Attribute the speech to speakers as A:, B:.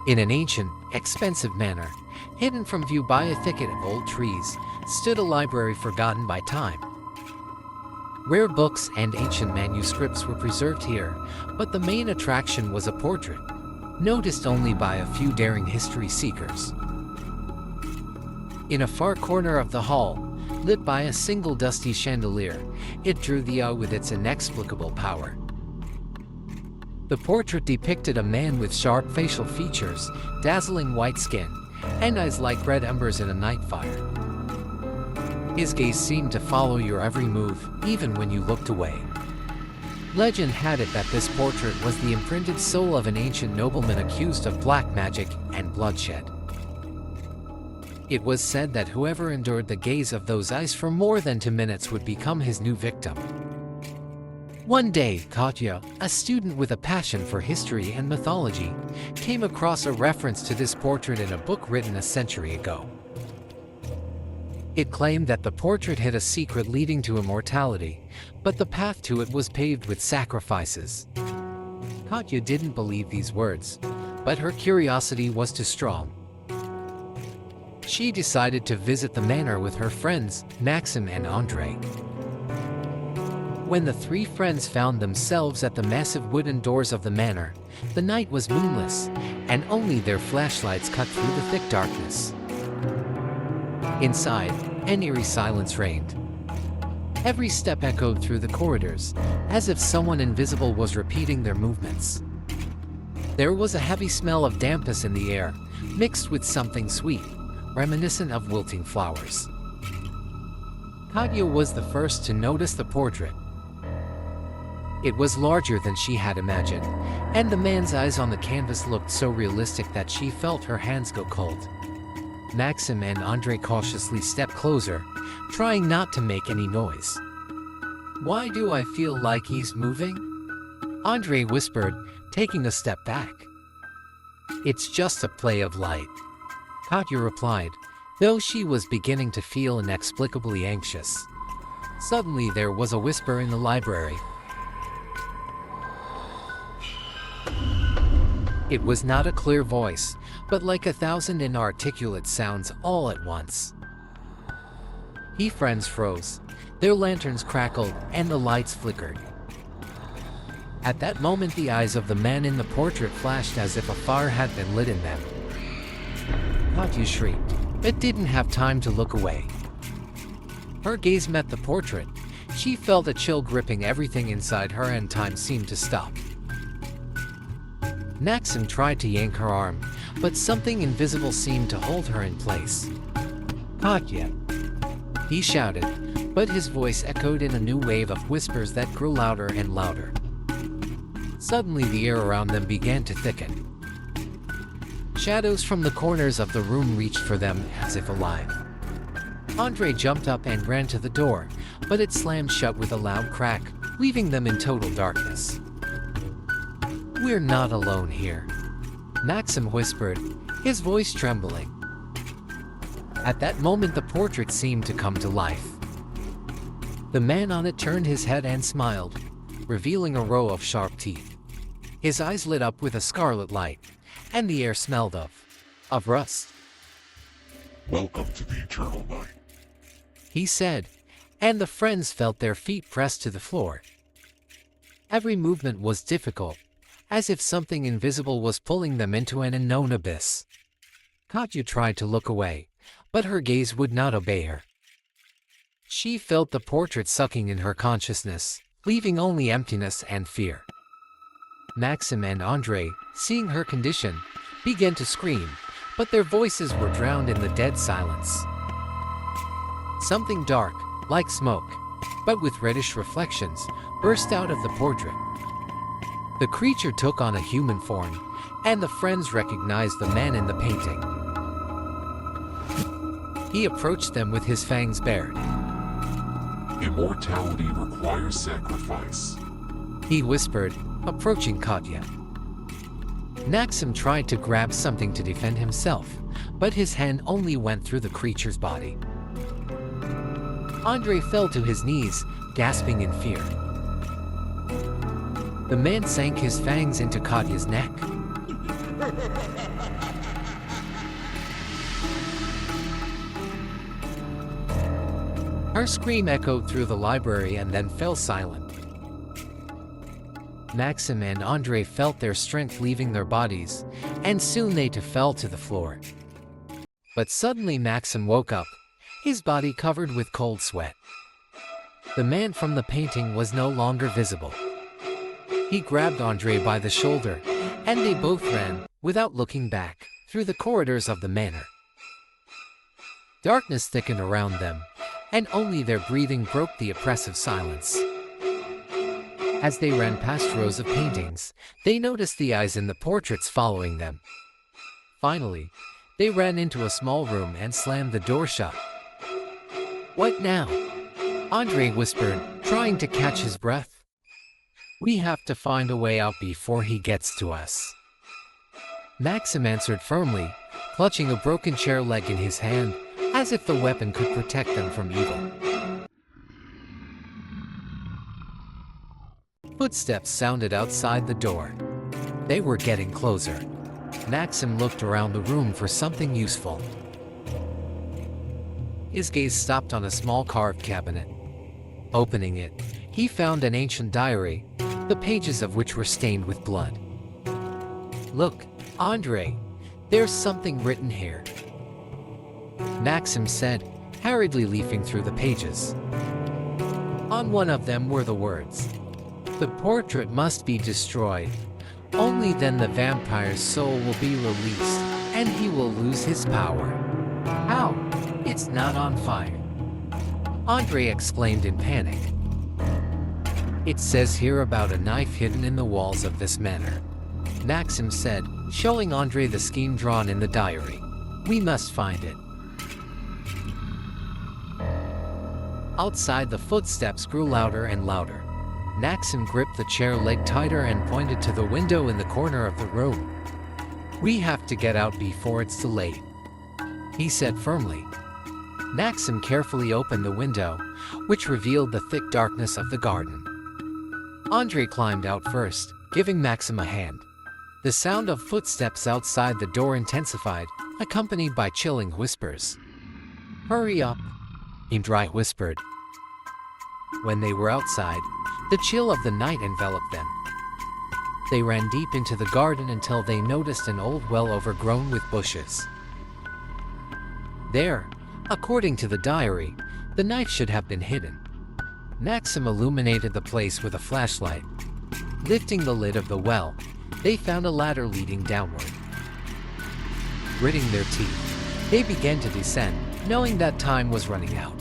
A: In an ancient, expensive manor, hidden from view by a thicket of old trees, stood a library forgotten by time. Rare books and ancient manuscripts were preserved here, but the main attraction was a portrait, noticed only by a few daring history seekers. In a far corner of the hall, lit by a single dusty chandelier, it drew the eye with its inexplicable power. The portrait depicted a man with sharp facial features, dazzling white skin, and eyes like red embers in a night fire. His gaze seemed to follow your every move, even when you looked away. Legend had it that this portrait was the imprinted soul of an ancient nobleman accused of black magic and bloodshed. It was said that whoever endured the gaze of those eyes for more than 2 minutes would become his new victim. One day, Katya, a student with a passion for history and mythology, came across a reference to this portrait in a book written a century ago. It claimed that the portrait hid a secret leading to immortality, but the path to it was paved with sacrifices. Katya didn't believe these words, but her curiosity was too strong. She decided to visit the manor with her friends, Maxim and Andrei. When the 3 friends found themselves at the massive wooden doors of the manor, the night was moonless, and only their flashlights cut through the thick darkness. Inside, an eerie silence reigned. Every step echoed through the corridors, as if someone invisible was repeating their movements. There was a heavy smell of dampness in the air, mixed with something sweet, reminiscent of wilting flowers. Katya was the first to notice the portrait. It was larger than she had imagined, and the man's eyes on the canvas looked so realistic that she felt her hands go cold. Maxim and Andrei cautiously stepped closer, trying not to make any noise. "Why do I feel like he's moving?" Andrei whispered, taking a step back. "It's just a play of light," Katya replied, though she was beginning to feel inexplicably anxious. Suddenly there was a whisper in the library. It was not a clear voice, but like 1,000 inarticulate sounds all at once. The friends froze, their lanterns crackled, and the lights flickered. At that moment the eyes of the man in the portrait flashed as if a fire had been lit in them. Katya shrieked, but didn't have time to look away. Her gaze met the portrait. She felt a chill gripping everything inside her and time seemed to stop. Maxim tried to yank her arm, but something invisible seemed to hold her in place. "Katya!" he shouted, but his voice echoed in a new wave of whispers that grew louder and louder. Suddenly the air around them began to thicken. Shadows from the corners of the room reached for them as if alive. Andrei jumped up and ran to the door, but it slammed shut with a loud crack, leaving them in total darkness. "We're not alone here," Maxim whispered, his voice trembling. At that moment the portrait seemed to come to life. The man on it turned his head and smiled, revealing a row of sharp teeth. His eyes lit up with a scarlet light, and the air smelled of rust.
B: "Welcome to the Eternal Night,"
A: he said, and the friends felt their feet pressed to the floor. Every movement was difficult, as if something invisible was pulling them into an unknown abyss. Katya tried to look away, but her gaze would not obey her. She felt the portrait sucking in her consciousness, leaving only emptiness and fear. Maxim and Andrei, seeing her condition, began to scream, but their voices were drowned in the dead silence. Something dark, like smoke, but with reddish reflections, burst out of the portrait. The creature took on a human form, and the friends recognized the man in the painting. He approached them with his fangs bared.
B: "Immortality requires sacrifice,"
A: he whispered, approaching Katya. Maxim tried to grab something to defend himself, but his hand only went through the creature's body. Andrei fell to his knees, gasping in fear. The man sank his fangs into Katya's neck. Her scream echoed through the library and then fell silent. Maxim and Andre felt their strength leaving their bodies, and soon they too fell to the floor. But suddenly Maxim woke up, his body covered with cold sweat. The man from the painting was no longer visible. He grabbed Andre by the shoulder, and they both ran, without looking back, through the corridors of the manor. Darkness thickened around them, and only their breathing broke the oppressive silence. As they ran past rows of paintings, they noticed the eyes in the portraits following them. Finally, they ran into a small room and slammed the door shut. "What now?" Andre whispered, trying to catch his breath. "We have to find a way out before he gets to us." Maxim answered firmly, clutching a broken chair leg in his hand, as if the weapon could protect them from evil. Footsteps sounded outside the door. They were getting closer. Maxim looked around the room for something useful. His gaze stopped on a small carved cabinet. Opening it, he found an ancient diary, the pages of which were stained with blood. "Look, Andre, there's something written here," Maxim said, hurriedly leafing through the pages. On one of them were the words, "The portrait must be destroyed. Only then the vampire's soul will be released, and he will lose his power." "How? It's not on fire," Andre exclaimed in panic. "It says here about a knife hidden in the walls of this manor," Maxim said, showing Andre the scheme drawn in the diary. "We must find it." Outside, the footsteps grew louder and louder. Maxim gripped the chair leg tighter and pointed to the window in the corner of the room. "We have to get out before it's too late," he said firmly. Maxim carefully opened the window, which revealed the thick darkness of the garden. Andre climbed out first, giving Maxim a hand. The sound of footsteps outside the door intensified, accompanied by chilling whispers. "Hurry up," Andre whispered. When they were outside, the chill of the night enveloped them. They ran deep into the garden until they noticed an old well overgrown with bushes. There, according to the diary, the knife should have been hidden. Maxim illuminated the place with a flashlight. Lifting the lid of the well, they found a ladder leading downward. Gritting their teeth, they began to descend, knowing that time was running out.